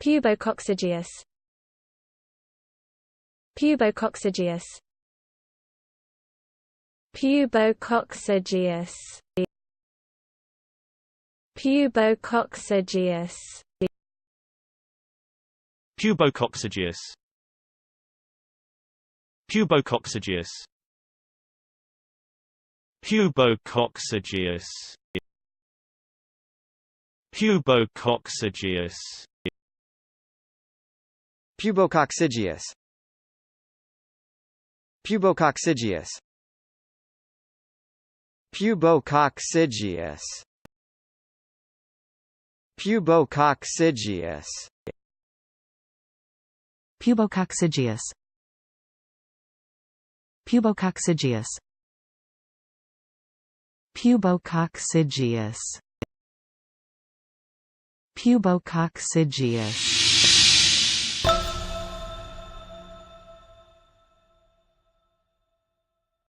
Pubococcygeus. Pubococcygeus. Pubococcygeus. Pubococcygeus. Pubococcygeus. Pubococcygeus. Pubococcygeus. Pubococcygeus. Pubococcygeus. Pubococcygeus. Pubococcygeus. Pubococcygeus. Pubococcygeus. Pubococcygeus. Pubococcygeus. Pubococcygeus.